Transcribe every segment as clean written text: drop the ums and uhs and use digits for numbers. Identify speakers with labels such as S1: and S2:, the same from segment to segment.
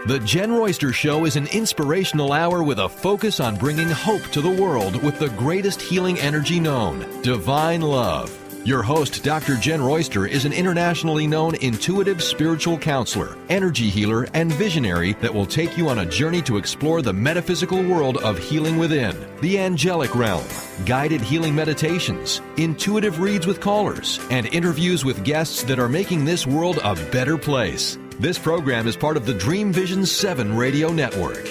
S1: The Jenn Royster Show is an inspirational hour with a focus on bringing hope to the world with the greatest healing energy known, divine love. Your host, Dr. Jenn Royster, is an internationally known intuitive spiritual counselor, energy healer, and visionary that will take you on a journey to explore the metaphysical world of healing within, the angelic realm, guided healing meditations, intuitive reads with callers, and interviews with guests that are making this world a better place. This program is part of the Dream Vision 7 radio network.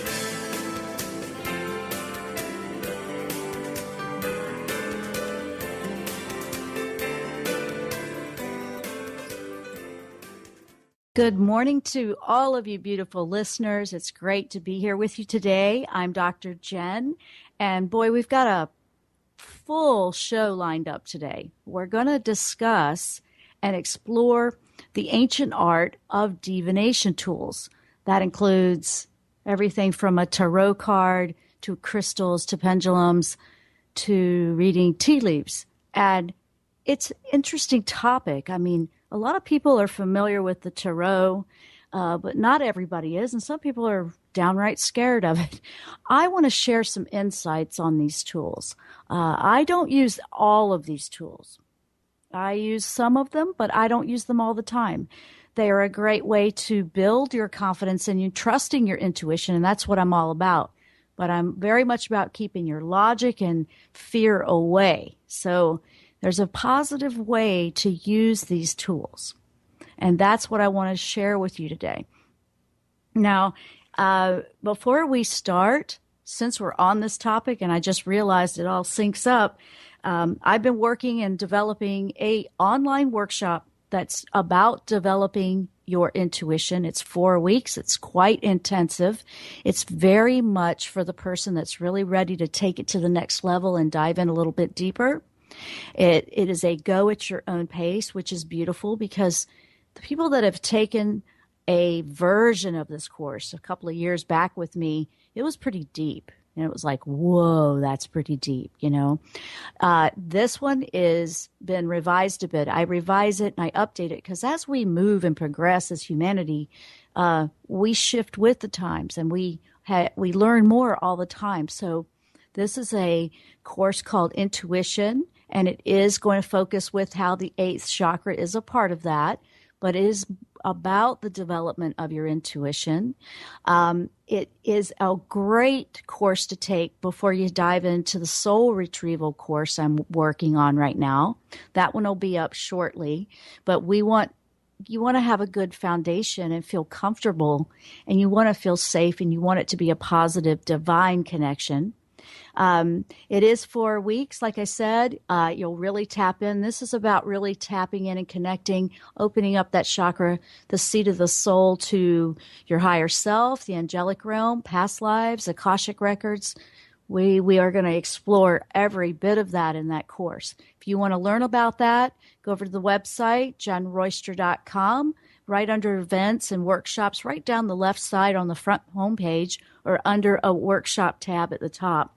S2: Good morning to all of you beautiful listeners. It's great to be here with you today. I'm Dr. Jenn, and boy, we've got a full show lined up today. We're going to discuss and explore the ancient art of divination tools. That includes everything from a tarot card to crystals to pendulums to reading tea leaves. And it's an interesting topic. I mean, a lot of people are familiar with the tarot, but not everybody is, and some people are downright scared of it. I want to share some insights on these tools. I don't use all of these tools. I use some of them, but I don't use them all the time. They are a great way to build your confidence and you trusting your intuition, and that's what I'm all about. But I'm very much about keeping your logic and fear away. So there's a positive way to use these tools, and that's what I want to share with you today. Now, before we start, since we're on this topic, and I just realized it all syncs up, I've been working and developing an online workshop that's about developing your intuition. It's 4 weeks. It's quite intensive. It's very much for the person that's really ready to take it to the next level and dive in a little bit deeper. It is a go at your own pace, which is beautiful because the people that have taken a version of this course a couple of years back with me, it was pretty deep. And it was like, whoa, that's pretty deep, you know. This one is been revised a bit. I revise it and I update it because as we move and progress as humanity, we shift with the times and we learn more all the time. So this is a course called Intuition, and it is going to focus with how the 8th chakra is a part of that, but it is about the development of your intuition. It is a great course to take before you dive into the soul retrieval course I'm working on right now. That one will be up shortly, but you want to have a good foundation and feel comfortable, and you want to feel safe, and you want it to be a positive, divine connection. It is 4 weeks. Like I said, you'll really tap in. This is about really tapping in and connecting, opening up that chakra, the seat of the soul, to your higher self, the angelic realm, past lives, Akashic records. We are going to explore every bit of that in that course. If you want to learn about that, go over to the website, jennroyster.com, right under events and workshops, right down the left side on the front homepage or under a workshop tab at the top.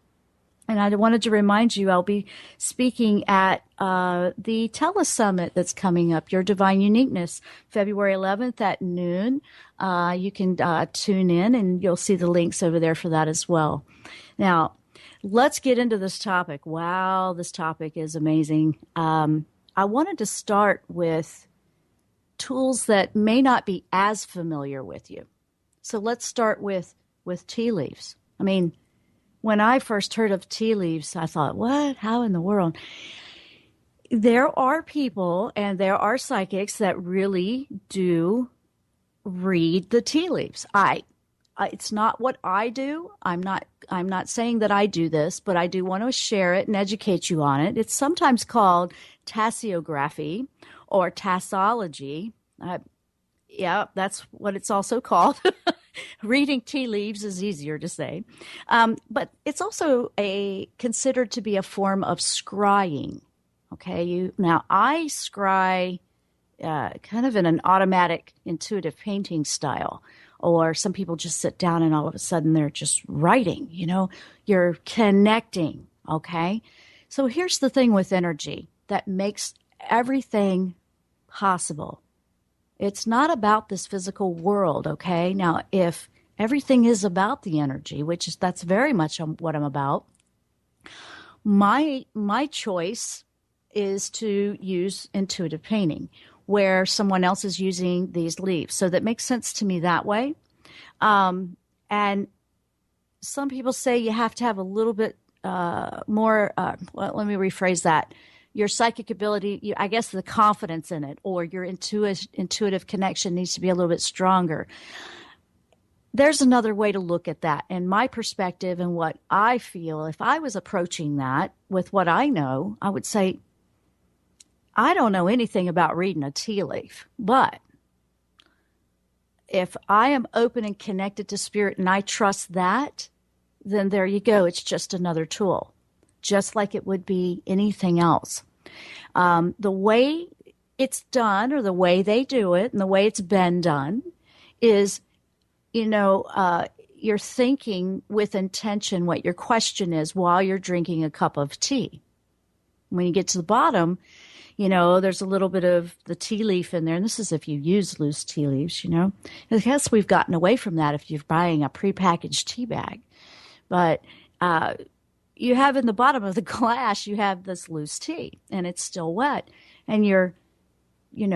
S2: And I wanted to remind you, I'll be speaking at the Telesummit that's coming up, Your Divine Uniqueness, February 11th at noon. You can tune in, and you'll see the links over there for that as well. Now, let's get into this topic. Wow, this topic is amazing. I wanted to start with tools that may not be as familiar with you. So let's start with tea leaves. I mean, when I first heard of tea leaves, I thought, what? How in the world? There are people and there are psychics that really do read the tea leaves. It's not what I do. I'm not saying that I do this, but I do want to share it and educate you on it. It's sometimes called tasseography or tassology. Yeah, that's what it's also called. Reading tea leaves is easier to say. But it's also considered to be a form of scrying. Okay, now I scry kind of in an automatic, intuitive painting style. Or some people just sit down and all of a sudden they're just writing, you're connecting, okay? So here's the thing with energy that makes everything possible. It's not about this physical world, okay? Now, if Everything is about the energy, that's very much what I'm about. My choice is to use intuitive painting, where someone else is using these leaves. So that makes sense to me that way. And some people say you have to have a little bit more, well, let me rephrase that. Your psychic ability, I guess the confidence in it, or your intuitive connection needs to be a little bit stronger. There's another way to look at that. And my perspective and what I feel, if I was approaching that with what I know, I would say, I don't know anything about reading a tea leaf, but if I am open and connected to spirit and I trust that, then there you go. It's just another tool, just like it would be anything else. The way it's done, or the way they do it, and the way it's been done is, you're thinking with intention what your question is while you're drinking a cup of tea. When you get to the bottom, there's a little bit of the tea leaf in there. And this is if you use loose tea leaves, I guess we've gotten away from that if you're buying a prepackaged tea bag. But you have in the bottom of the glass, you have this loose tea, and it's still wet. And you're,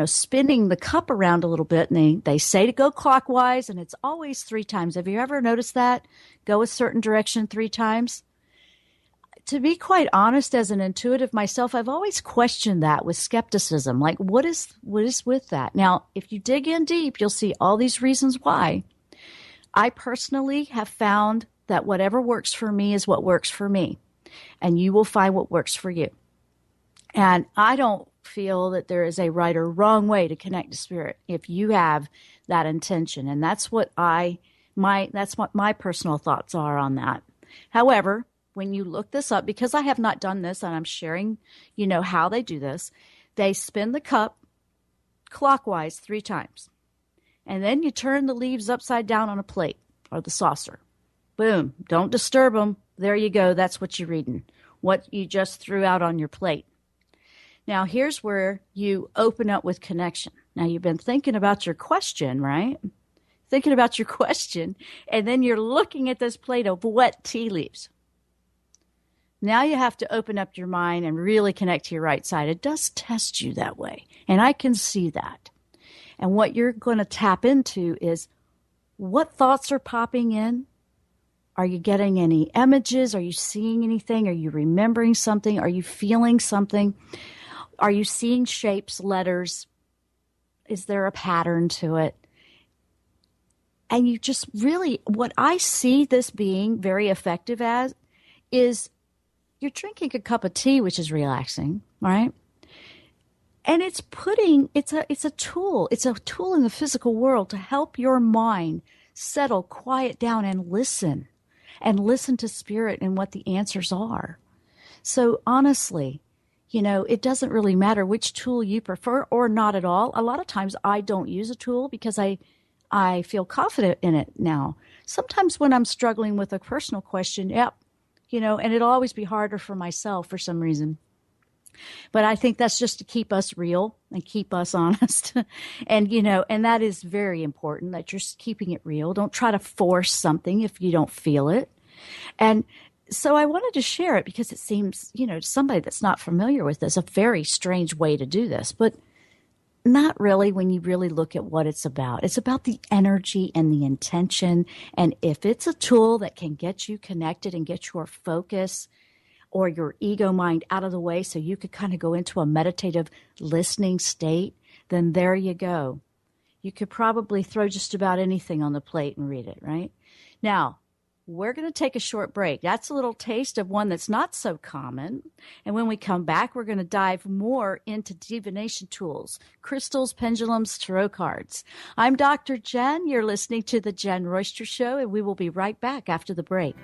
S2: spinning the cup around a little bit, and they say to go clockwise, and it's always 3 times. Have you ever noticed that? Go a certain direction 3 times? To be quite honest, as an intuitive myself, I've always questioned that with skepticism. Like, what is with that? Now, if you dig in deep, you'll see all these reasons why. I personally have found that whatever works for me is what works for me, and you will find what works for you. And I don't feel that there is a right or wrong way to connect to spirit if you have that intention. And that's what my personal thoughts are on that. However, when you look this up, because I have not done this and I'm sharing, how they do this, they spin the cup clockwise 3 times. And then you turn the leaves upside down on a plate or the saucer. Boom. Don't disturb them. There you go. That's what you're reading. What you just threw out on your plate. Now, here's where you open up with connection. Now, you've been thinking about your question, right? Thinking about your question, and then you're looking at this plate of wet tea leaves. Now you have to open up your mind and really connect to your right side. It does test you that way, and I can see that. And what you're going to tap into is what thoughts are popping in. Are you getting any images? Are you seeing anything? Are you remembering something? Are you feeling something? Are you seeing shapes, letters? Is there a pattern to it? And you just really, what I see this being very effective as is you're drinking a cup of tea, which is relaxing, right? And it's a tool. It's a tool in the physical world to help your mind settle, quiet down, and listen to spirit and what the answers are. So honestly, it doesn't really matter which tool you prefer or not at all. A lot of times I don't use a tool because I feel confident in it now. Sometimes when I'm struggling with a personal question, and it'll always be harder for myself for some reason. But I think that's just to keep us real and keep us honest. And that is very important, that you're keeping it real. Don't try to force something if you don't feel it. And so I wanted to share it because it seems, to somebody that's not familiar with this, a very strange way to do this, but not really when you really look at what it's about. It's about the energy and the intention. And if it's a tool that can get you connected and get your focus or your ego mind out of the way so you could kind of go into a meditative listening state, then there you go. You could probably throw just about anything on the plate and read it, right? Now, we're going to take a short break. That's a little taste of one that's not so common. And when we come back, we're going to dive more into divination tools, crystals, pendulums, tarot cards. I'm Dr. Jenn. You're listening to The Jenn Royster Show, and we will be right back after the break.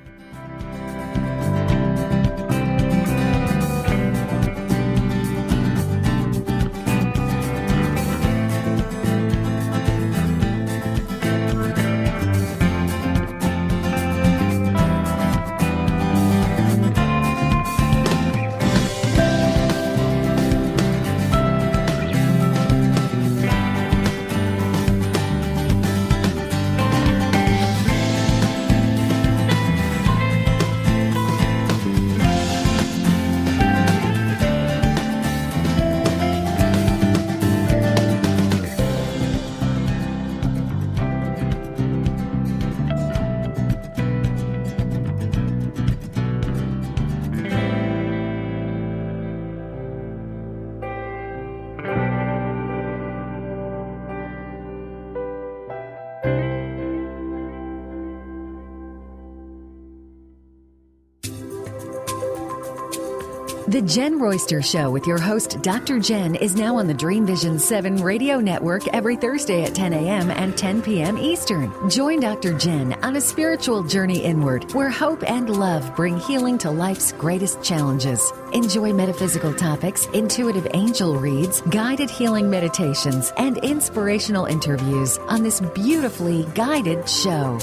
S3: The Jenn Royster Show with your host, Dr. Jenn, is now on the Dream Vision 7 radio network every Thursday at 10 a.m. and 10 p.m. Eastern. Join Dr. Jenn on a spiritual journey inward where hope and love bring healing to life's greatest challenges. Enjoy metaphysical topics, intuitive angel reads, guided healing meditations, and inspirational interviews on this beautifully guided show.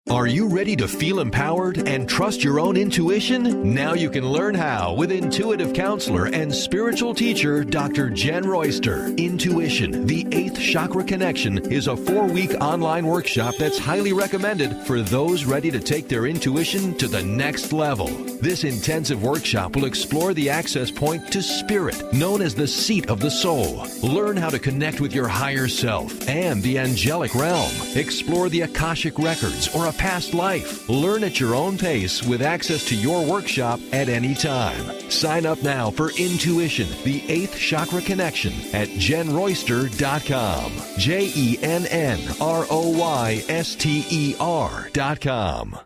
S1: Are you ready to feel empowered and trust your own intuition? Now you can learn how with intuitive counselor and spiritual teacher, Dr. Jenn Royster. Intuition, the 8th Chakra Connection, is a 4-week online workshop that's highly recommended for those ready to take their intuition to the next level. This intensive workshop will explore the access point to spirit, known as the seat of the soul. Learn how to connect with your higher self and the angelic realm. Explore the Akashic records or a past life. Learn at your own pace with access to your workshop at any time. Sign up now for Intuition, the 8th Chakra Connection at JennRoyster.com. JennRoyster.com.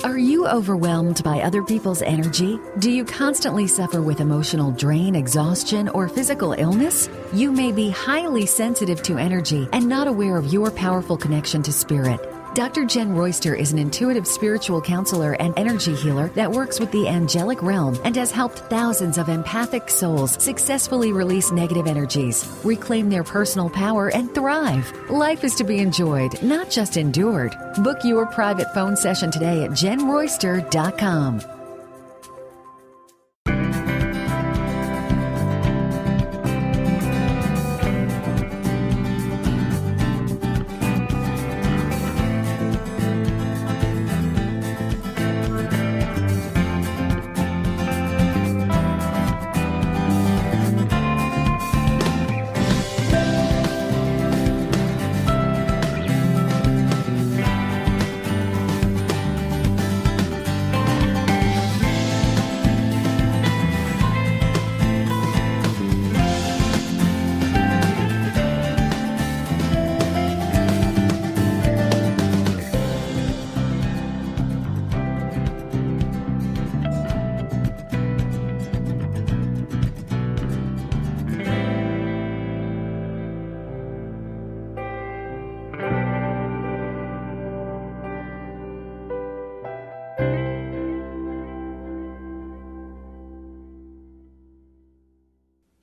S3: Are you overwhelmed by other people's energy? Do you constantly suffer with emotional drain, exhaustion, or physical illness? You may be highly sensitive to energy and not aware of your powerful connection to spirit. Dr. Jenn Royster is an intuitive spiritual counselor and energy healer that works with the angelic realm and has helped thousands of empathic souls successfully release negative energies, reclaim their personal power, and thrive. Life is to be enjoyed, not just endured. Book your private phone session today at JennRoyster.com.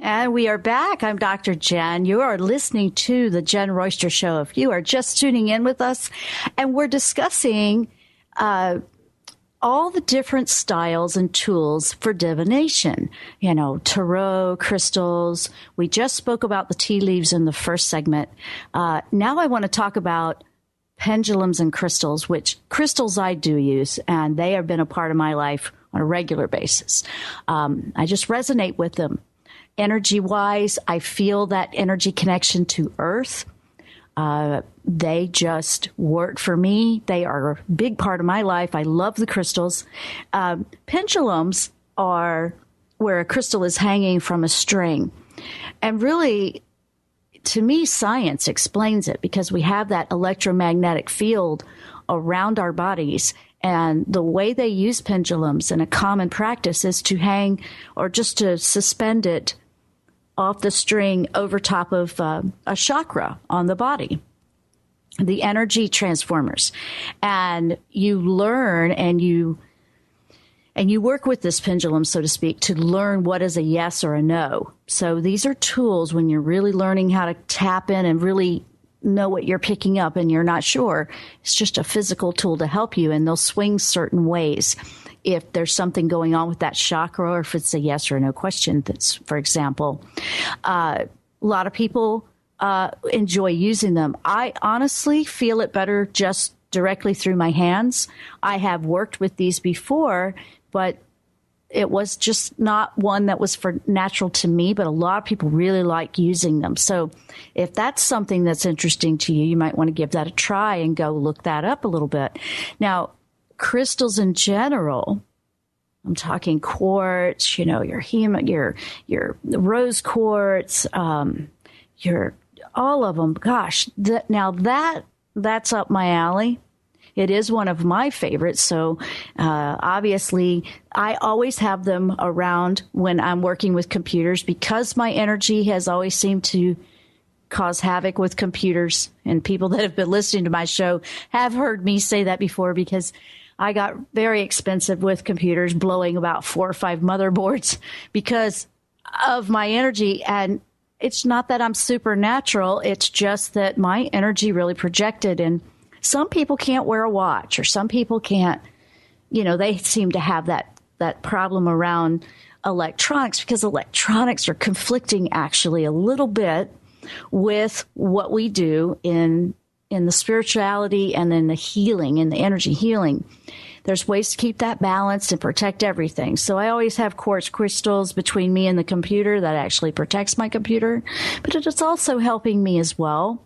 S2: And we are back. I'm Dr. Jenn. You are listening to the Jenn Royster Show. If you are just tuning in with us, and we're discussing all the different styles and tools for divination. You know, tarot, crystals. We just spoke about the tea leaves in the first segment. Now I want to talk about pendulums and crystals, which crystals I do use, and they have been a part of my life on a regular basis. I just resonate with them. Energy-wise, I feel that energy connection to Earth. They just work for me. They are a big part of my life. I love the crystals. Pendulums are where a crystal is hanging from a string. And really, to me, science explains it because we have that electromagnetic field around our bodies. And the way they use pendulums in a common practice is to hang or just to suspend it off the string over top of a chakra on the body, the energy transformers. And you learn and you work with this pendulum, so to speak, to learn what is a yes or a no. So these are tools when you're really learning how to tap in and really know what you're picking up and you're not sure. It's just a physical tool to help you, and they'll swing certain ways if there's something going on with that chakra or if it's a yes or no question. That's, for example, a lot of people enjoy using them. I honestly feel it better just directly through my hands. I have worked with these before, but it was just not one that was for natural to me, but a lot of people really like using them. So if that's something that's interesting to you, you might want to give that a try and go look that up a little bit. Now, crystals in general, I'm talking quartz, you know, your rose quartz, your all of them. Gosh, that's up my alley. it is one of my favorites. So obviously, I always have them around when I'm working with computers because my energy has always seemed to cause havoc with computers. And people that have been listening to my show have heard me say that before because I got very expensive with computers, blowing about 4 or 5 motherboards because of my energy. And it's not that I'm supernatural. It's just that my energy really projected. And some people can't wear a watch, or some people can't, they seem to have that problem around electronics because electronics are conflicting actually a little bit with what we do in the spirituality and in the healing, in the energy healing. There's ways to keep that balanced and protect everything. So I always have quartz crystals between me and the computer that actually protects my computer, but it is also helping me as well.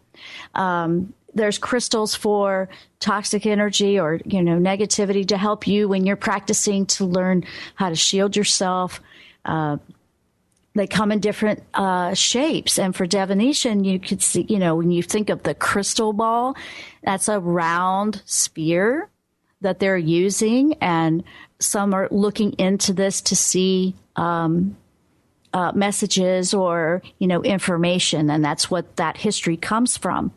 S2: There's crystals for toxic energy or, negativity to help you when you're practicing to learn how to shield yourself. They come in different shapes. And for divination, you could see, when you think of the crystal ball, that's a round sphere that they're using. And some are looking into this to see messages or, information. And that's what that history comes from.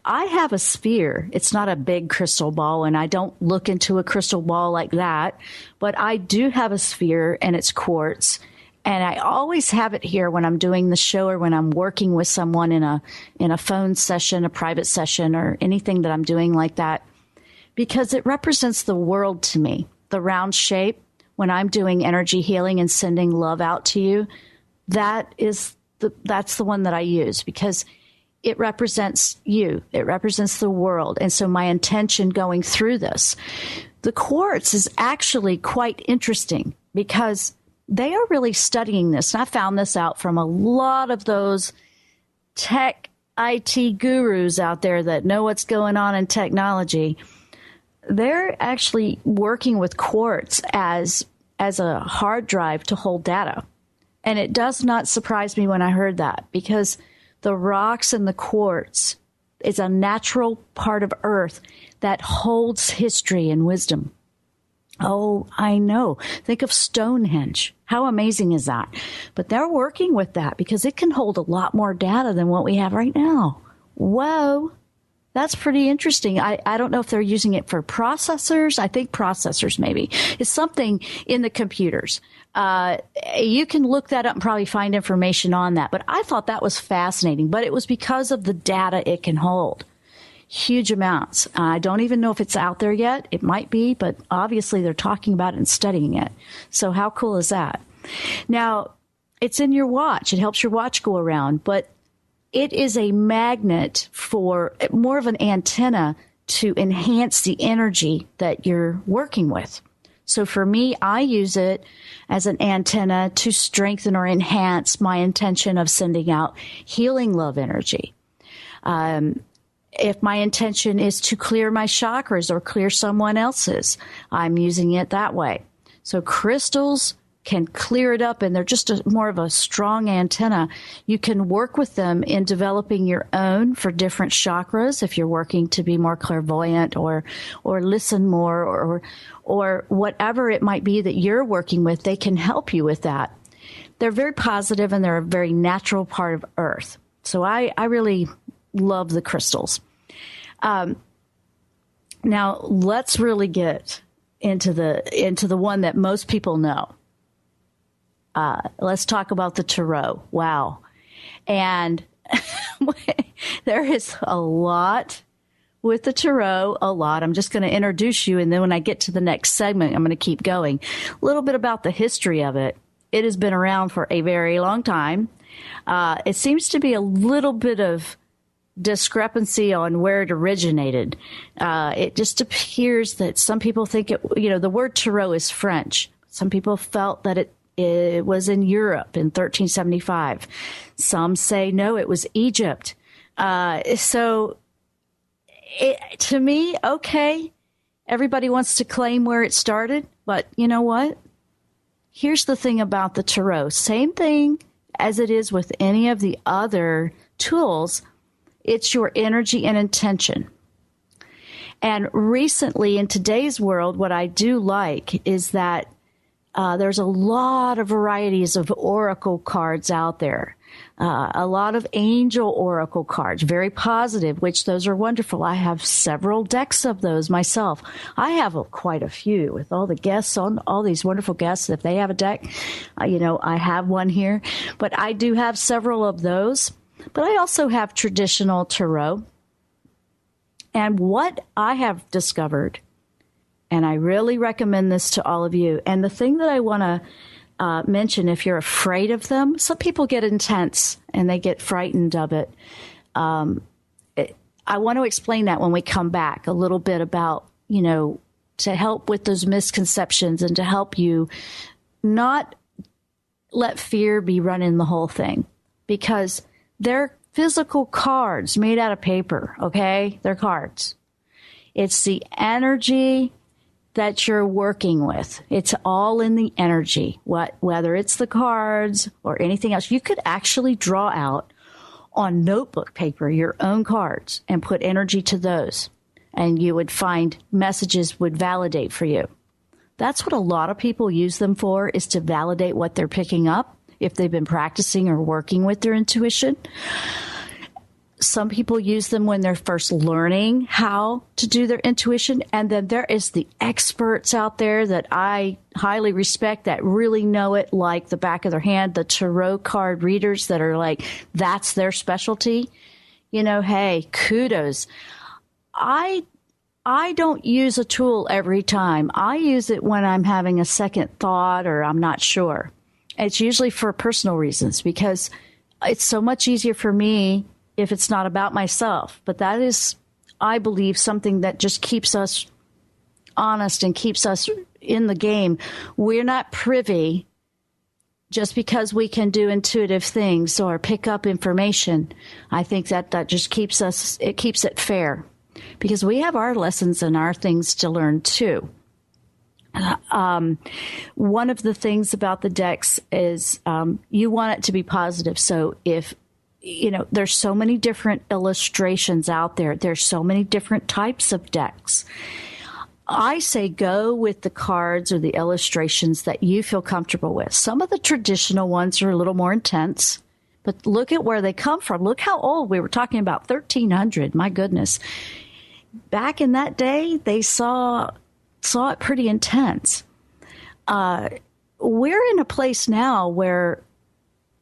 S2: I have a sphere. It's not a big crystal ball, and I don't look into a crystal ball like that. But I do have a sphere, and it's quartz. And I always have it here when I'm doing the show or when I'm working with someone in a phone session, a private session, or anything that I'm doing like that, because it represents the world to me. The round shape, when I'm doing energy healing and sending love out to you, that's the one that I use because it represents you. It represents the world. And so my intention going through this, the quartz is actually quite interesting because they are really studying this. And I found this out from a lot of those tech IT gurus out there that know what's going on in technology. They're actually working with quartz as a hard drive to hold data. And it does not surprise me when I heard that because the rocks and the quartz is a natural part of Earth that holds history and wisdom. Oh, I know. Think of Stonehenge. How amazing is that? But they're working with that because it can hold a lot more data than what we have right now. Whoa. That's pretty interesting. I don't know if they're using it for processors. I think processors maybe. It's something in the computers. You can look that up and probably find information on that. But I thought that was fascinating. But it was because of the data it can hold. Huge amounts. I don't even know if it's out there yet. It might be, but obviously they're talking about it and studying it. So how cool is that? Now, it's in your watch. It helps your watch go around, but it is a magnet for more of an antenna to enhance the energy that you're working with. So for me, I use it as an antenna to strengthen or enhance my intention of sending out healing love energy. If my intention is to clear my chakras or clear someone else's, I'm using it that way. So crystals can clear it up, and they're just more of a strong antenna. You can work with them in developing your own for different chakras if you're working to be more clairvoyant or listen more or whatever it might be that you're working with. They can help you with that. They're very positive, and they're a very natural part of Earth. So I really love the crystals. Now let's really get into the one that most people know. Let's talk about the tarot. Wow. And there is a lot with the tarot, a lot. I'm just going to introduce you, and then when I get to the next segment, I'm going to keep going. A little bit about the history of it. It has been around for a very long time. It seems to be a little bit of discrepancy on where it originated. It just appears that some people think the word tarot is French. Some people felt that it was in Europe in 1375. Some say, no, it was Egypt. To me, okay, everybody wants to claim where it started, but you know what? Here's the thing about the tarot. Same thing as it is with any of the other tools. It's your energy and intention. And recently in today's world, what I do like is that there's a lot of varieties of oracle cards out there. A lot of angel oracle cards, very positive, which those are wonderful. I have several decks of those myself. I have quite a few with all the guests on, all these wonderful guests. If they have a deck, I have one here, but I do have several of those. But I also have traditional tarot. And what I have discovered, and I really recommend this to all of you, and the thing that I want to mention, if you're afraid of them, some people get intense and they get frightened of it. I want to explain that when we come back a little bit about, to help with those misconceptions and to help you not let fear be running the whole thing, because they're physical cards made out of paper. Okay. They're cards. It's the energy that you're working with. It's all in the energy, whether it's the cards or anything else. You could actually draw out on notebook paper your own cards and put energy to those, and you would find messages would validate for you. That's what a lot of people use them for, is to validate what they're picking up if they've been practicing or working with their intuition. Some people use them when they're first learning how to do their intuition. And then there is the experts out there that I highly respect that really know it like the back of their hand, the tarot card readers that are like, that's their specialty. Hey, kudos. I don't use a tool every time. I use it when I'm having a second thought or I'm not sure. It's usually for personal reasons, because it's so much easier for me if it's not about myself. But that is, I believe, something that just keeps us honest and keeps us in the game. We're not privy just because we can do intuitive things or pick up information. I think that just keeps it fair, because we have our lessons and our things to learn too. One of the things about the decks is you want it to be positive. So if there's so many different illustrations out there. There's so many different types of decks. I say go with the cards or the illustrations that you feel comfortable with. Some of the traditional ones are a little more intense, but look at where they come from. Look how old. We were talking about 1300. My goodness. Back in that day, they saw it pretty intense. We're in a place now where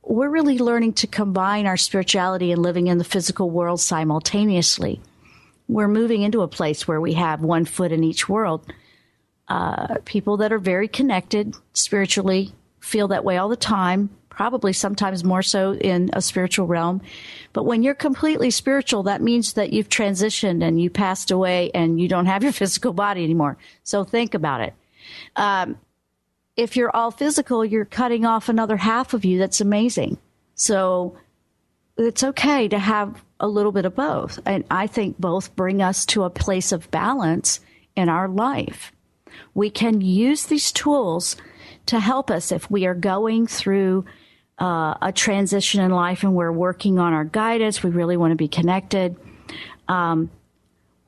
S2: we're really learning to combine our spirituality and living in the physical world simultaneously. We're moving into a place where we have one foot in each world. People that are very connected spiritually feel that way all the time, probably sometimes more so in a spiritual realm. But when you're completely spiritual, that means that you've transitioned and you passed away and you don't have your physical body anymore. So think about it. If you're all physical, you're cutting off another half of you. That's amazing. So it's okay to have a little bit of both. And I think both bring us to a place of balance in our life. We can use these tools to help us if we are going through a transition in life and we're working on our guidance. We really want to be connected. What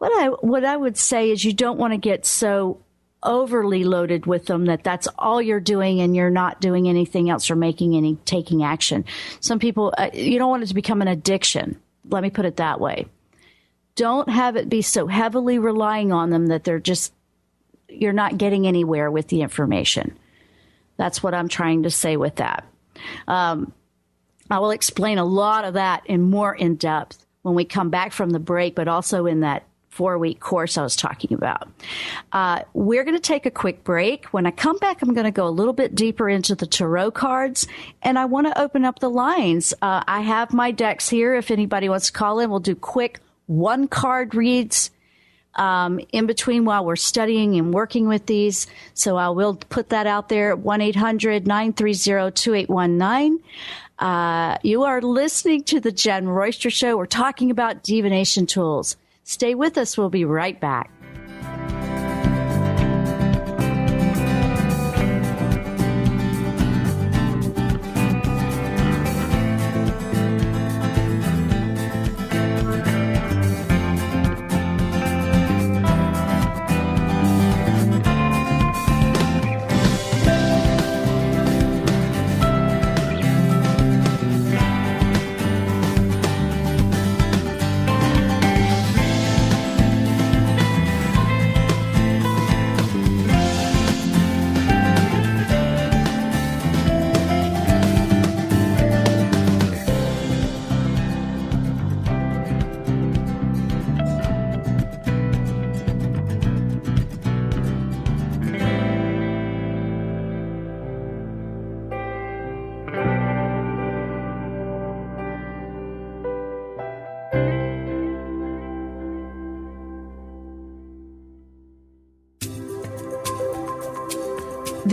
S2: I would say is you don't want to get so overly loaded with them that's all you're doing and you're not doing anything else or taking action. Some people, you don't want it to become an addiction. Let me put it that way. Don't have it be so heavily relying on them that you're not getting anywhere with the information. That's what I'm trying to say with that. I will explain a lot of that more in depth when we come back from the break, but also in that 4-week course I was talking about. We're going to take a quick break. When I come back, I'm going to go a little bit deeper into the tarot cards, and I want to open up the lines. I have my decks here. If anybody wants to call in, we'll do quick one-card reads in between while we're studying and working with these. So I will put that out there, 1-800-930-2819. You are listening to The Jenn Royster Show. We're talking about divination tools. Stay with us. We'll be right back.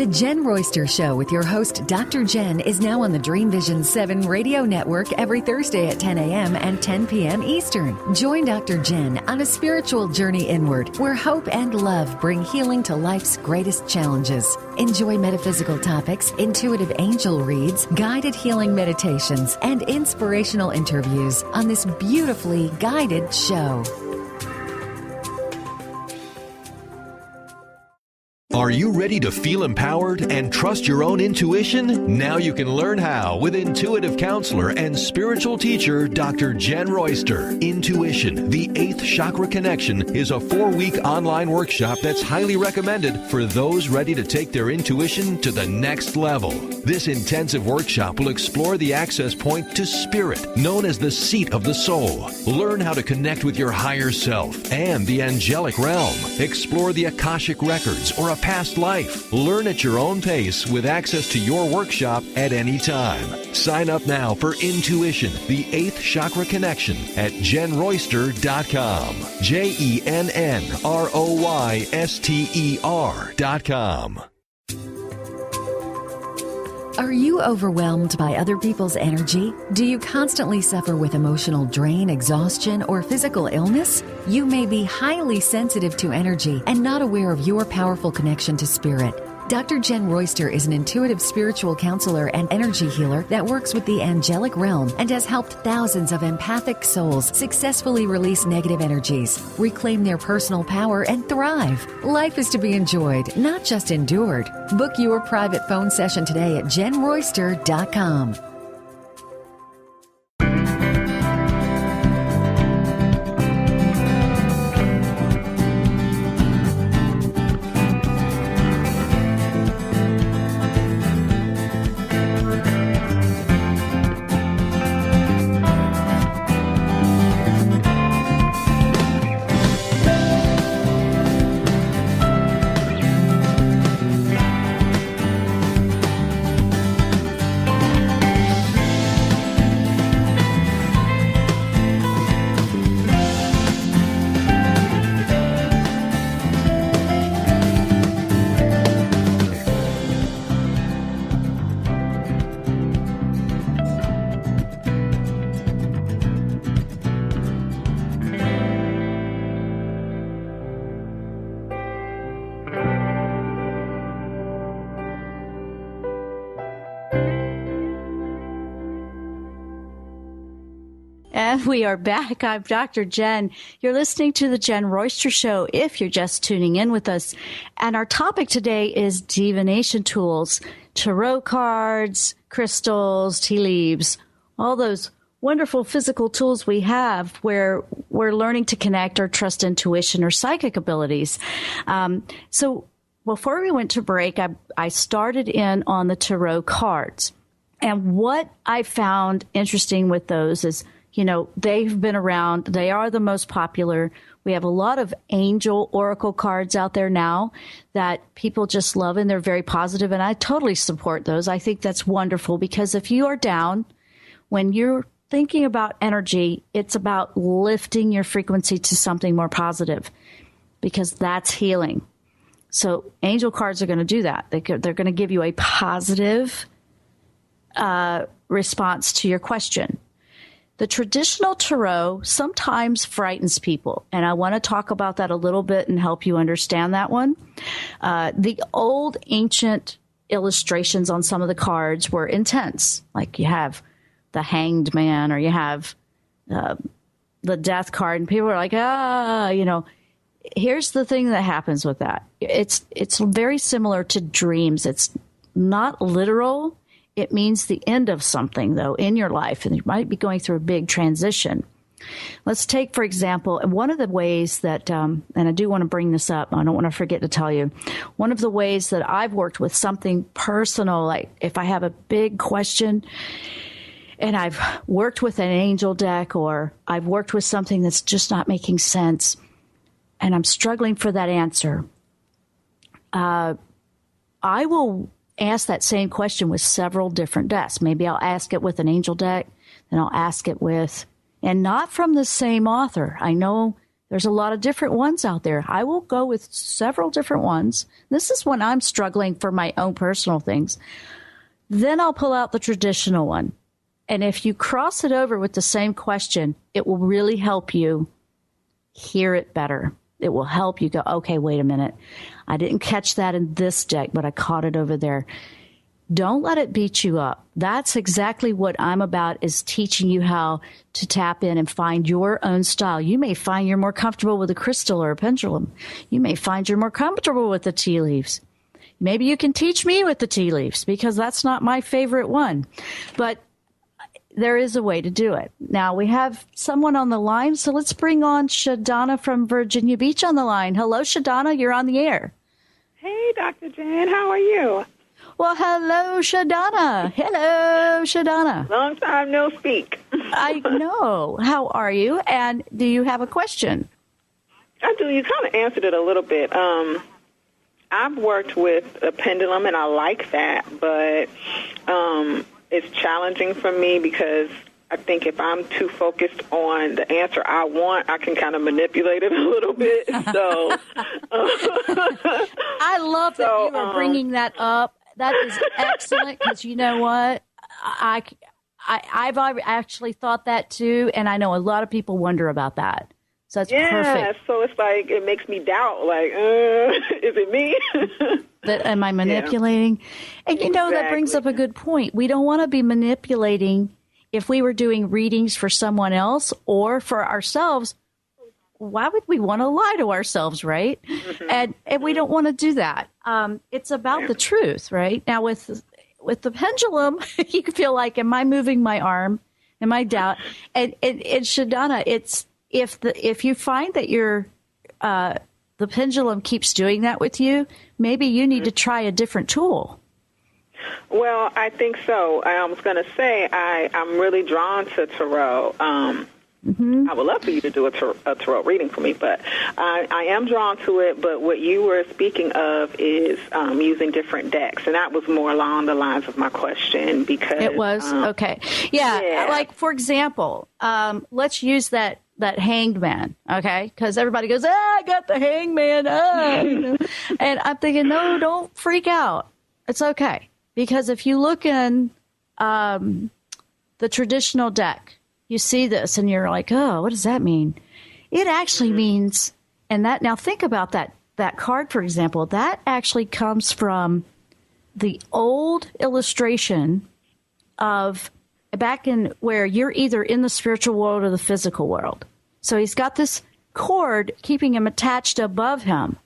S3: The Jenn Royster Show with your host, Dr. Jenn, is now on the Dream Vision 7 radio network every Thursday at 10 a.m. and 10 p.m. Eastern. Join Dr. Jenn on a spiritual journey inward where hope and love bring healing to life's greatest challenges. Enjoy metaphysical topics, intuitive angel reads, guided healing meditations, and inspirational interviews on this beautifully guided show.
S1: Are you ready to feel empowered and trust your own intuition? Now you can learn how with intuitive counselor and spiritual teacher, Dr. Jenn Royster. Intuition, the 8th Chakra Connection, is a 4-week online workshop that's highly recommended for those ready to take their intuition to the next level. This intensive workshop will explore the access point to spirit, known as the seat of the soul. Learn how to connect with your higher self and the angelic realm. Explore the Akashic records or a past life. Learn at your own pace with access to your workshop at any time. Sign up now for Intuition, the 8th Chakra Connection at JennRoyster.com. JennRoyster.com.
S3: Are you overwhelmed by other people's energy? Do you constantly suffer with emotional drain, exhaustion, or physical illness? You may be highly sensitive to energy and not aware of your powerful connection to spirit. Dr. Jenn Royster is an intuitive spiritual counselor and energy healer that works with the angelic realm and has helped thousands of empathic souls successfully release negative energies, reclaim their personal power, and thrive. Life is to be enjoyed, not just endured. Book your private phone session today at JennRoyster.com.
S2: And we are back. I'm Dr. Jenn. You're listening to the Jenn Royster Show if you're just tuning in with us. And our topic today is divination tools, tarot cards, crystals, tea leaves, all those wonderful physical tools we have where we're learning to connect or trust intuition or psychic abilities. So before we went to break, I started in on the tarot cards. And what I found interesting with those is, you know, they've been around. They are the most popular. We have a lot of angel oracle cards out there now that people just love, and they're very positive, and I totally support those. I think that's wonderful because if you are down, when you're thinking about energy, it's about lifting your frequency to something more positive because that's healing. So angel cards are going to do that. They're going to give you a positive response to your question. The traditional tarot sometimes frightens people, and I want to talk about that a little bit and help you understand that one. The old ancient illustrations on some of the cards were intense, like you have the Hanged Man or you have the Death card, and people are like, you know. Here's the thing that happens with that. It's very similar to dreams. It's not literal. It means the end of something, though, in your life, and you might be going through a big transition. Let's take, for example, one of the ways that, and I do want to bring this up, I don't want to forget to tell you, one of the ways that I've worked with something personal, like if I have a big question and I've worked with an angel deck or I've worked with something that's just not making sense and I'm struggling for that answer, I will ask that same question with several different decks. Maybe I'll ask it with an angel deck, then I'll ask it with, and not from the same author. I know There's a lot of different ones out there. I will go with several different ones. This is when I'm struggling for my own personal things. Then I'll pull out the traditional one. And if you cross it over with the same question, it will really help you hear it better. It will help you go, okay, wait a minute. I didn't catch that in this deck, but I caught it over there. Don't let it beat you up. That's exactly what I'm about, is teaching you how to tap in and find your own style. You may find you're more comfortable with a crystal or a pendulum. You may find you're more comfortable with the tea leaves. Maybe you can teach me with the tea leaves, because that's not my favorite one. But there is a way to do it. Now, we have someone on the line, so let's bring on Shadana from Virginia Beach on the line. Hello, Shadana. You're on the air.
S4: Hey, Dr. Jenn. How are you?
S2: Well, hello, Shadana. Hello, Shadana.
S4: Long time no speak.
S2: I know. How are you? And do you have a question?
S4: I do. You kind of answered it a little bit. I've worked with a pendulum, and I like that, but it's challenging for me because I think if I'm too focused on the answer I want, I can kind of manipulate it a little bit. So
S2: I love that you are bringing that up. That is excellent, because you know what? I've actually thought that too, and I know a lot of people wonder about that. So that's perfect.
S4: So it's like, it makes me doubt, like, is it me?
S2: Am I manipulating? Yeah. And you know, that brings up a good point. We don't want to be manipulating. If we were doing readings for someone else or for ourselves, why would we want to lie to ourselves, right? Mm-hmm. And we don't want to do that. It's about the truth, right? Now, with the pendulum, you can feel like, am I moving my arm? Am I doubt? And Shadana, it's if you find that the pendulum keeps doing that with you, maybe you need to try a different tool.
S4: Well, I think so. I was going to say I'm really drawn to tarot. I would love for you to do a tarot reading for me, but I am drawn to it. But what you were speaking of is using different decks, and that was more along the lines of my question, because
S2: it was okay. Yeah, like for example, let's use that Hanged Man, okay? Because everybody goes, I got the Hanged Man, you know? And I'm thinking, no, don't freak out. It's okay. Because if you look in the traditional deck, you see this and you're like, oh, what does that mean? It actually means, and that, now think about that card, for example, that actually comes from the old illustration of back in where you're either in the spiritual world or the physical world. So he's got this cord keeping him attached above him,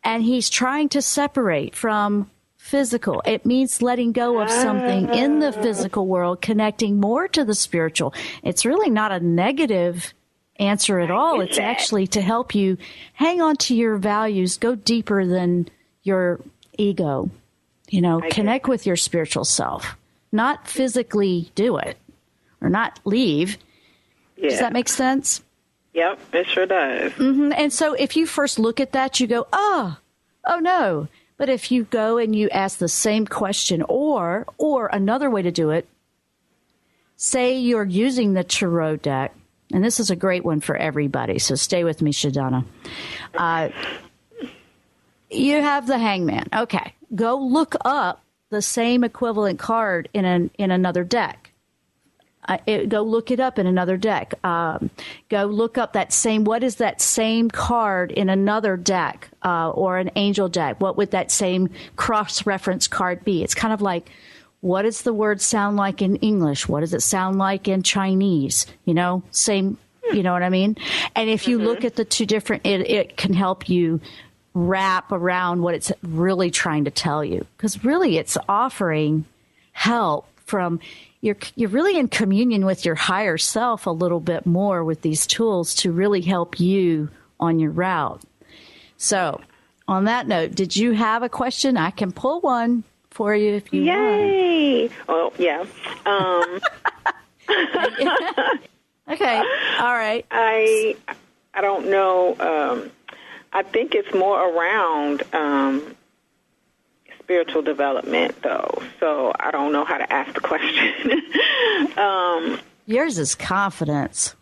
S2: and he's trying to separate from physical. It means letting go of something in the physical world, connecting more to the spiritual. It's really not a negative answer at all. It's actually to help you hang on to your values, go deeper than your ego, connect with your spiritual self, not physically do it or not leave. Yeah. Does that make sense?
S4: Yep, it sure does.
S2: Mm-hmm. And so if you first look at that, you go, oh no. But if you go and you ask the same question, or another way to do it, say you're using the tarot deck, and this is a great one for everybody, so stay with me, Shadana. You have the Hangman. Okay, go look up the same equivalent card in another deck. Go look it up in another deck. Go look up what is that same card in another deck or an angel deck? What would that same cross-reference card be? It's kind of like, what does the word sound like in English? What does it sound like in Chinese? Same, you know what I mean? And if you look at the two different, it can help you wrap around what it's really trying to tell you. Because really it's offering help from... You're really in communion with your higher self a little bit more with these tools to really help you on your route. So, on that note, did you have a question? I can pull one for you if you want.
S4: Yay! Oh, yeah.
S2: Okay. All right.
S4: I don't know. I think it's more around spiritual development, though, so I don't know how to ask the question.
S2: Yours is confidence.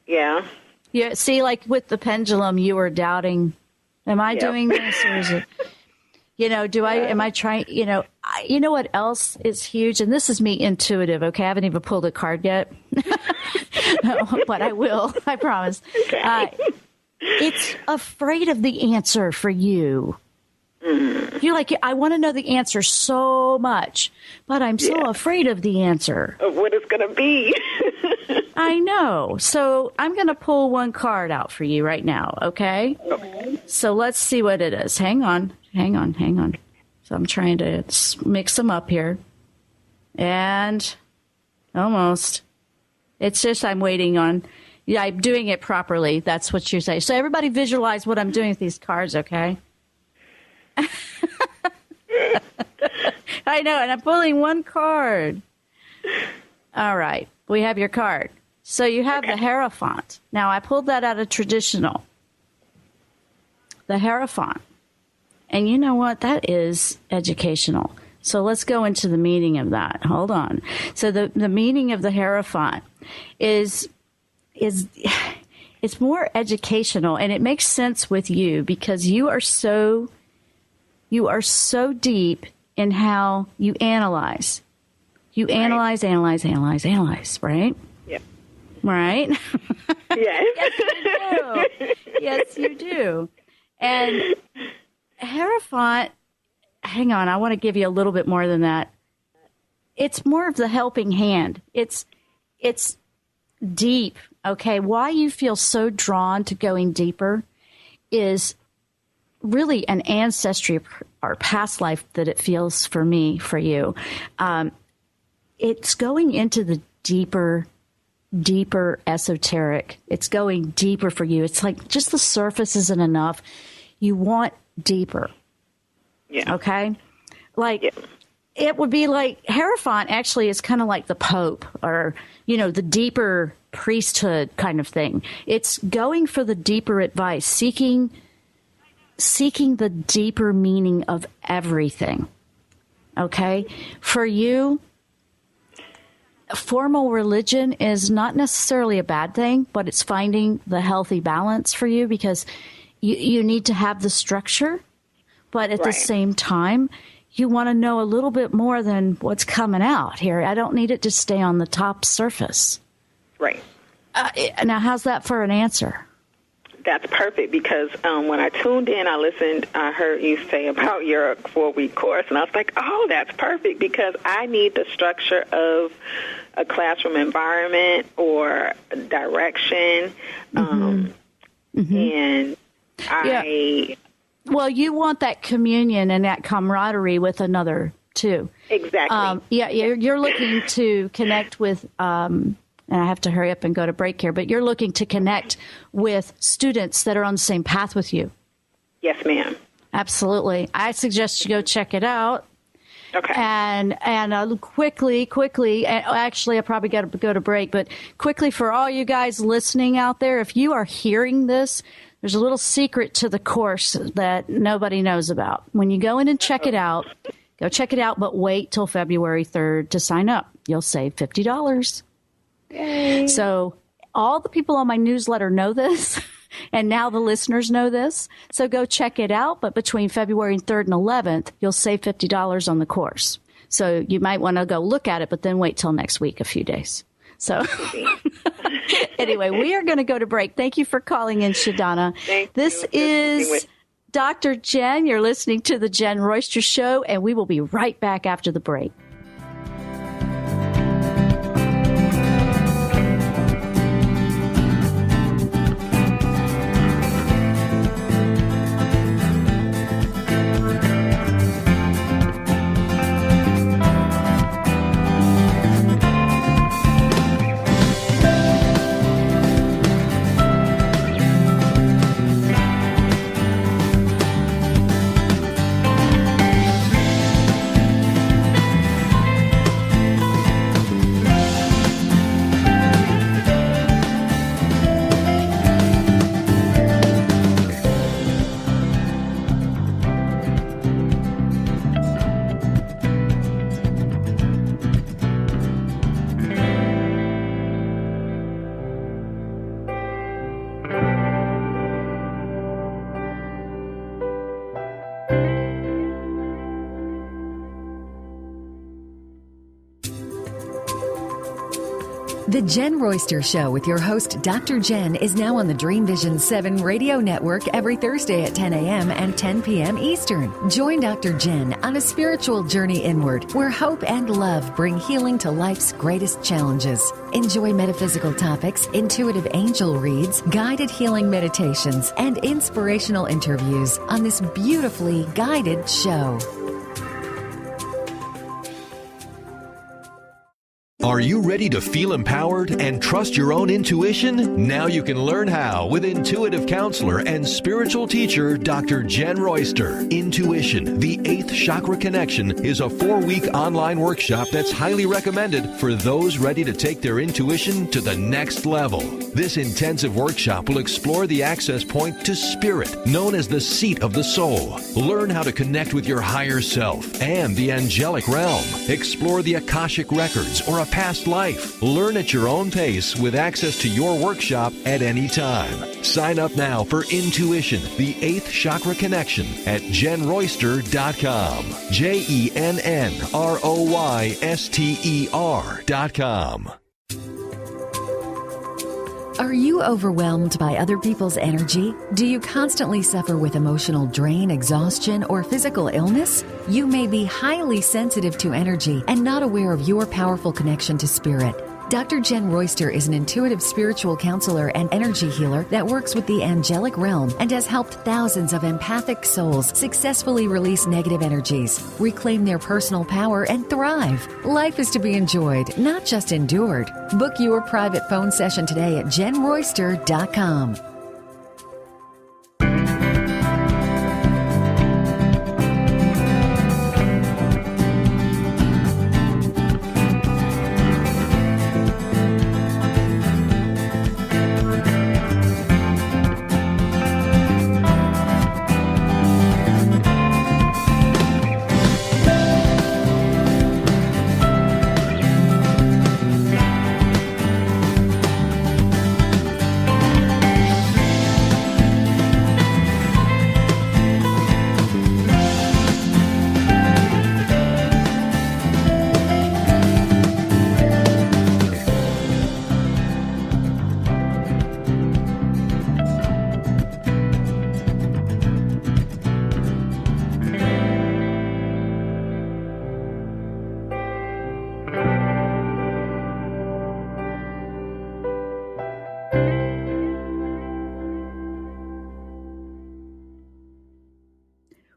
S4: Yeah.
S2: Yeah, see, like with the pendulum, you were doubting, am I doing this or is it, am I trying, you know what else is huge? And this is me intuitive, okay? I haven't even pulled a card yet, but I will, I promise.
S4: Okay.
S2: It's afraid of the answer for you. You're like, I want to know the answer so much, but I'm so afraid of the answer.
S4: Of what it's going to be.
S2: I know. So I'm going to pull one card out for you right now, okay? So let's see what it is. Hang on. So I'm trying to mix them up here. And almost. It's just I'm waiting on... Yeah, I'm doing it properly. That's what you say. So everybody visualize what I'm doing with these cards, okay? I know, and I'm pulling one card. All right, we have your card. So you have the Hierophant. Now, I pulled that out of traditional. The Hierophant. And you know what? That is educational. So let's go into the meaning of that. Hold on. So the meaning of the Hierophant is it's more educational, and it makes sense with you because you are so deep in how you analyze. You analyze, right?
S4: Yeah.
S2: Right?
S4: Yes.
S2: Yes, you do. And Hierophant, hang on, I want to give you a little bit more than that. It's more of the helping hand. It's deep, okay? Why you feel so drawn to going deeper is really an ancestry or past life that it feels for me, for you. It's going into the deeper esoteric. It's going deeper for you. It's like just the surface isn't enough. You want deeper.
S4: Yeah.
S2: Okay? Like, it would be like, Hierophant actually is kind of like the Pope or, the deeper priesthood kind of thing. It's going for the deeper advice, seeking the deeper meaning of everything. Okay? For you, formal religion is not necessarily a bad thing, but it's finding the healthy balance for you because you need to have the structure, but at the same time, you want to know a little bit more than what's coming out here. I don't need it to stay on the top surface.
S4: Right.
S2: Now, how's that for an answer?
S4: That's perfect because when I tuned in, I heard you say about your 4-week course, and I was like, oh, that's perfect because I need the structure of a classroom environment or direction. And Well, you want that communion and that camaraderie with another, too. Exactly.
S2: You're looking to connect with... and I have to hurry up and go to break here, but you're looking to connect with students that are on the same path with you.
S4: Yes, ma'am.
S2: Absolutely. I suggest you go check it out.
S4: Okay.
S2: And quickly, actually, I probably got to go to break, but quickly for all you guys listening out there, if you are hearing this, there's a little secret to the course that nobody knows about. When you go in and check it out, go check it out, but wait till February 3rd to sign up. You'll save $50. Yay. So all the people on my newsletter know this, and now the listeners know this. So go check it out. But between February 3rd and 11th, you'll save $50 on the course. So you might want to go look at it, but then wait till next week, a few days. So anyway, we are going to go to break. Thank you for calling in, Shadana. This is Dr. Jenn. You're listening to the Jenn Royster Show, and we will be right back after the break.
S3: The Jenn Royster Show with your host, Dr. Jenn, is now on the Dream Vision 7 radio network every Thursday at 10 a.m. and 10 p.m. Eastern. Join Dr. Jenn on a spiritual journey inward where hope and love bring healing to life's greatest challenges. Enjoy metaphysical topics, intuitive angel reads, guided healing meditations, and inspirational interviews on this beautifully guided show.
S1: Are you ready to feel empowered and trust your own intuition? Now you can learn how with intuitive counselor and spiritual teacher Dr. Jenn Royster. Intuition, the 8th Chakra Connection, is a 4-week online workshop that's highly recommended for those ready to take their intuition to the next level. This intensive workshop will explore the access point to spirit, known as the seat of the soul. Learn how to connect with your higher self and the angelic realm. Explore the Akashic records or a past life. Learn at your own pace with access to your workshop at any time. Sign up now for Intuition, the 8th Chakra Connection at JennRoyster.com. JennRoyster.com.
S3: Are you overwhelmed by other people's energy? Do you constantly suffer with emotional drain, exhaustion, or physical illness? You may be highly sensitive to energy and not aware of your powerful connection to spirit. Dr. Jenn Royster is an intuitive spiritual counselor and energy healer that works with the angelic realm and has helped thousands of empathic souls successfully release negative energies, reclaim their personal power, and thrive. Life is to be enjoyed, not just endured. Book your private phone session today at JennRoyster.com.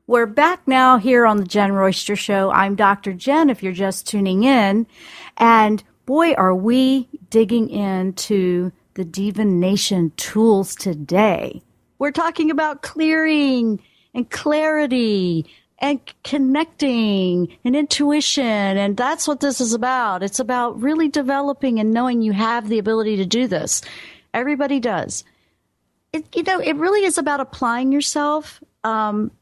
S2: We're back now here on the Jenn Royster Show. I'm Dr. Jenn, if you're just tuning in. And boy, are we digging into the divination tools today. We're talking about clearing and clarity and connecting and intuition. And that's what this is about. It's about really developing and knowing you have the ability to do this. Everybody does. It really is about applying yourself,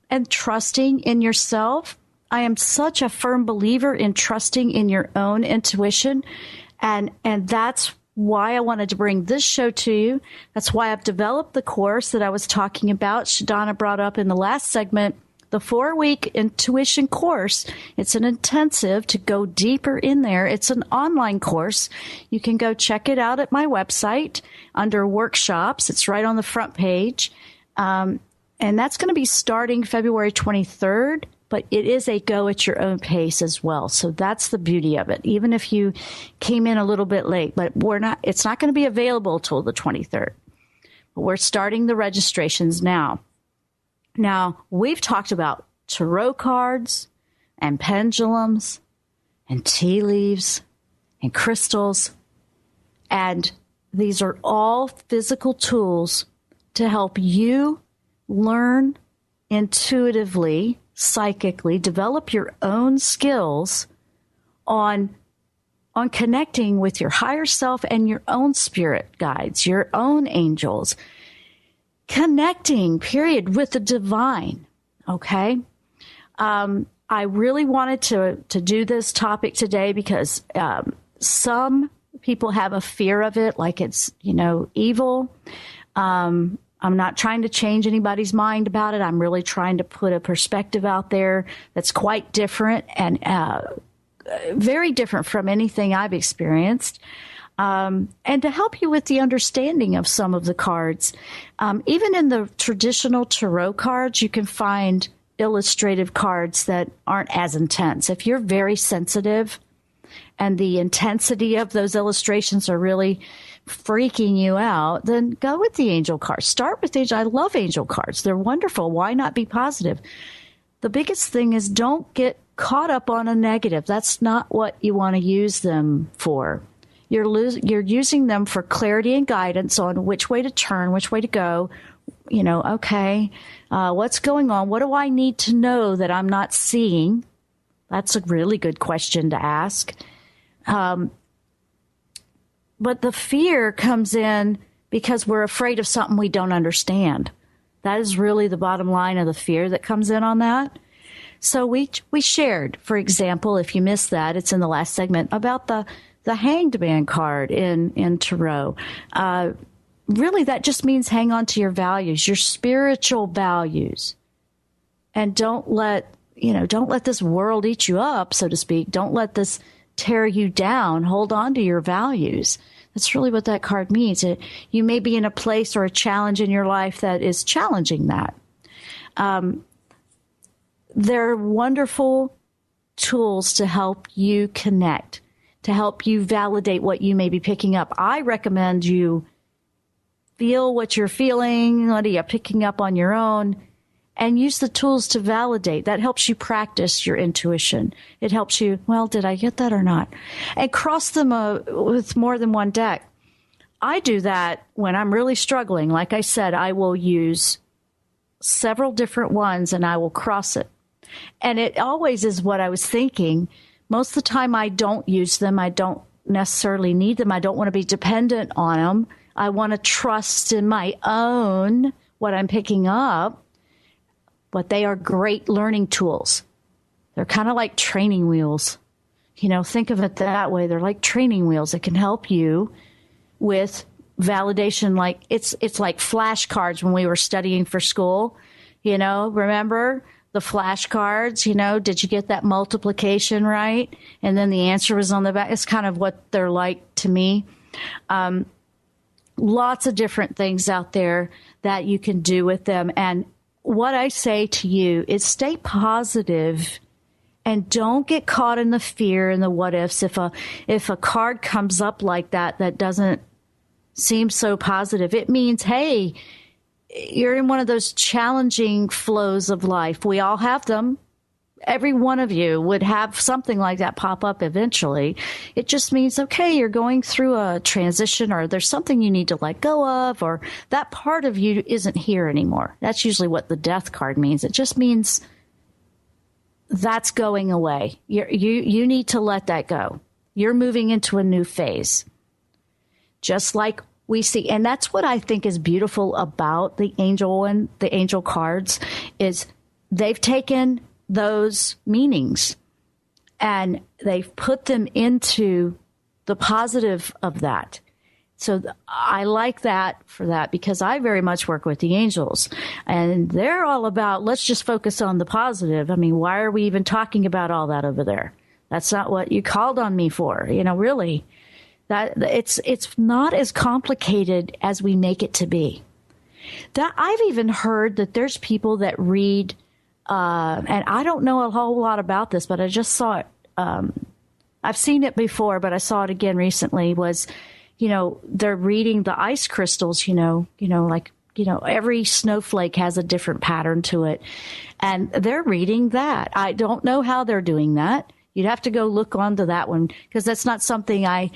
S2: and trusting in yourself. I am such a firm believer in trusting in your own intuition. And that's why I wanted to bring this show to you. That's why I've developed the course that I was talking about. Shadana brought up in the last segment, the 4-week intuition course. It's an intensive to go deeper in there. It's an online course. You can go check it out at my website under workshops. It's right on the front page. And that's going to be starting February 23rd, but it is a go at your own pace as well. So that's the beauty of it, even if you came in a little bit late. But it's not going to be available till the 23rd. But we're starting the registrations now. Now, we've talked about tarot cards and pendulums and tea leaves and crystals. And these are all physical tools to help you learn intuitively, psychically, develop your own skills on connecting with your higher self and your own spirit guides, your own angels, connecting, period, with the divine. Okay. I really wanted to do this topic today because some people have a fear of it, like it's, evil. I'm not trying to change anybody's mind about it. I'm really trying to put a perspective out there that's quite different and very different from anything I've experienced. and to help you with the understanding of some of the cards. Even in the traditional tarot cards, you can find illustrative cards that aren't as intense. If you're very sensitive and the intensity of those illustrations are really freaking you out, then go with the angel cards. Start with angel. I love angel cards. They're wonderful. Why not be positive? The biggest thing is don't get caught up on a negative. That's not what you want to use them for. You're using them for clarity and guidance on which way to turn, which way to go. Okay, what's going on? What do I need to know that I'm not seeing? That's a really good question to ask. But the fear comes in because we're afraid of something we don't understand. That is really the bottom line of the fear that comes in on that. So we shared, for example, if you missed that, it's in the last segment, about the Hanged Man card in Tarot. Really, that just means hang on to your values, your spiritual values. And don't let this world eat you up, so to speak. Don't let this tear you down. Hold on to your values. That's really what that card means. You may be in a place or a challenge in your life that is challenging that. They're wonderful tools to help you connect, to help you validate what you may be picking up. I recommend you feel what you're feeling, what are you picking up on your own, and use the tools to validate. That helps you practice your intuition. It helps you, well, did I get that or not? And cross them with more than one deck. I do that when I'm really struggling. Like I said, I will use several different ones and I will cross it. And it always is what I was thinking. Most of the time I don't use them. I don't necessarily need them. I don't want to be dependent on them. I want to trust in my own what I'm picking up. But they are great learning tools. They're kind of like training wheels. Think of it that way. They're like training wheels that can help you with validation. Like it's like flashcards when we were studying for school. Remember the flashcards? Did you get that multiplication right? And then the answer was on the back. It's kind of what they're like to me. Lots of different things out there that you can do with them. And what I say to you is stay positive and don't get caught in the fear and the what ifs. If a card comes up like that doesn't seem so positive, it means, hey, you're in one of those challenging flows of life. We all have them. Every one of you would have something like that pop up eventually. It just means, okay, you're going through a transition, or there's something you need to let go of, or that part of you isn't here anymore. That's usually what the death card means. It just means that's going away. You need to let that go. You're moving into a new phase. Just like we see, and that's what I think is beautiful about the angel cards, is they've taken those meanings and they've put them into the positive of that. So I like that for that, because I very much work with the angels and they're all about, let's just focus on the positive. I mean, why are we even talking about all that over there? That's not what you called on me for. Really, that it's not as complicated as we make it to be. That I've even heard that there's people that read, and I don't know a whole lot about this, but I just saw it. I've seen it before, but I saw it again recently, was, they're reading the ice crystals, every snowflake has a different pattern to it. And they're reading that. I don't know how they're doing that. You'd have to go look onto that one, because that's not something I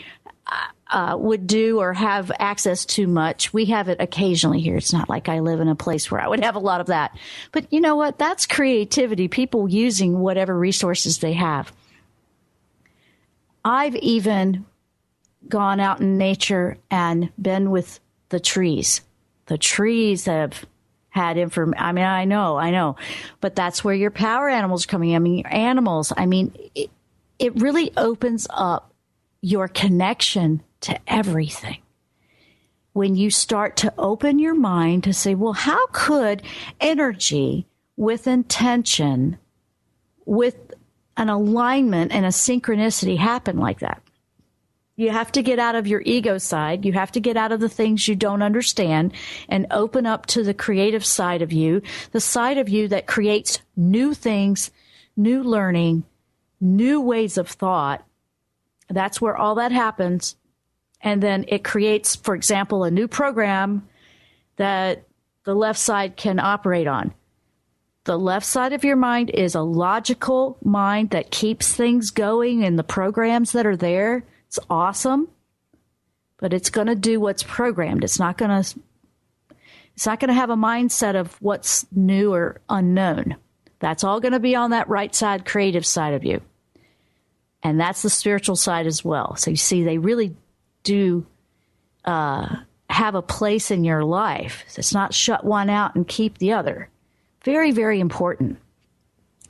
S2: would do or have access to much. We have it occasionally here. It's not like I live in a place where I would have a lot of that. But you know what? That's creativity, people using whatever resources they have. I've even gone out in nature and been with the trees. The trees have had information. I mean, I know. But that's where your power animals are coming in. I mean, your animals. I mean, it really opens up your connection to everything. When you start to open your mind to say, well, how could energy with intention, with an alignment and a synchronicity happen like that? You have to get out of your ego side. You have to get out of the things you don't understand and open up to the creative side of you, the side of you that creates new things, new learning, new ways of thought. That's where all that happens. And then it creates, for example, a new program that the left side can operate on. The left side of your mind is a logical mind that keeps things going in the programs that are there. It's awesome, but it's going to do what's programmed. It's not going to have a mindset of what's new or unknown. That's all going to be on that right side, creative side of you. And that's the spiritual side as well. So you see, they really do have a place in your life. It's not shut one out and keep the other. Very, very important.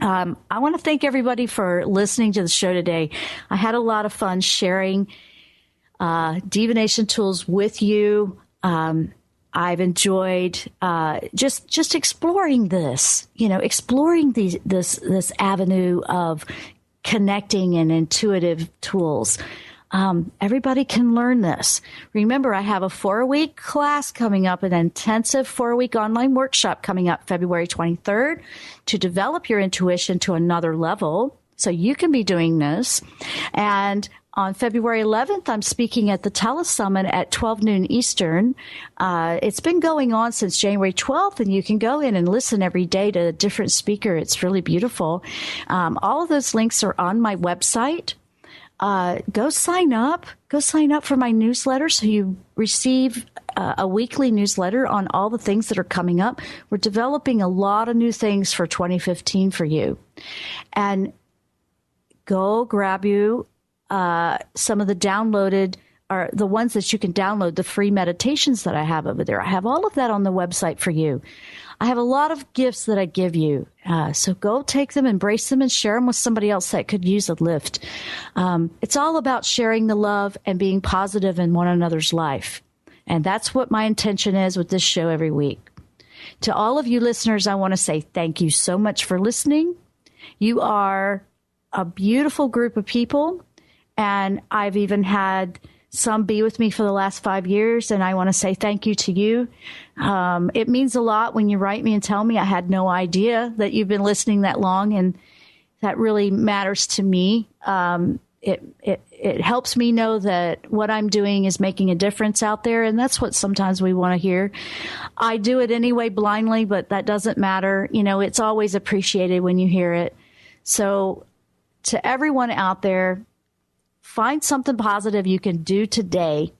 S2: I want to thank everybody for listening to the show today. I had a lot of fun sharing divination tools with you. I've enjoyed just exploring this, exploring this avenue of connecting and intuitive tools. Everybody can learn this. Remember, I have a 4-week class coming up, an intensive 4-week online workshop coming up February 23rd to develop your intuition to another level. So you can be doing this. And on February 11th, I'm speaking at the Telesummit at 12 noon Eastern. It's been going on since January 12th, and you can go in and listen every day to a different speaker. It's really beautiful. All of those links are on my website. Go sign up. Go sign up for my newsletter so you receive a weekly newsletter on all the things that are coming up. We're developing a lot of new things for 2015 for you. And go grab you some of the downloaded, or the ones that you can download, the free meditations that I have over there. I have all of that on the website for you. I have a lot of gifts that I give you. So go take them, embrace them, and share them with somebody else that could use a lift. It's all about sharing the love and being positive in one another's life. And that's what my intention is with this show every week. To all of you listeners, I want to say thank you so much for listening. You are a beautiful group of people. And I've even had some be with me for the last 5 years, and I want to say thank you to you. It means a lot when you write me and tell me. I had no idea that you've been listening that long, and that really matters to me. It helps me know that what I'm doing is making a difference out there, and that's what sometimes we want to hear. I do it anyway blindly, but that doesn't matter. It's always appreciated when you hear it. So to everyone out there, find something positive you can do today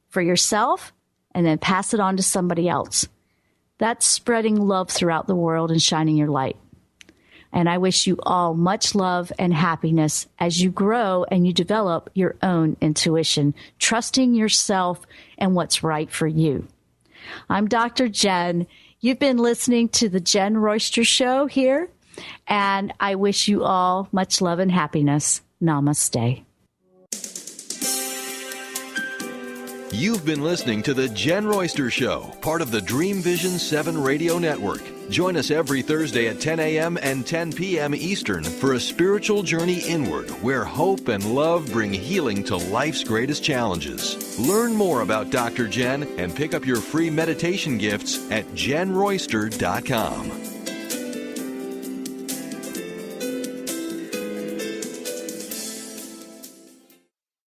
S2: for yourself and then pass it on to somebody else. That's spreading love throughout the world and shining your light. And I wish you all much love and happiness as you grow and you develop your own intuition, trusting yourself and what's right for you. I'm Dr. Jenn. You've been listening to the Jenn Royster Show here, and I wish you all much love and happiness. Namaste.
S1: You've been listening to The Jenn Royster Show, part of the Dream Vision 7 radio network. Join us every Thursday at 10 a.m. and 10 p.m. Eastern for a spiritual journey inward where hope and love bring healing to life's greatest challenges. Learn more about Dr. Jenn and pick up your free meditation gifts at JennRoyster.com.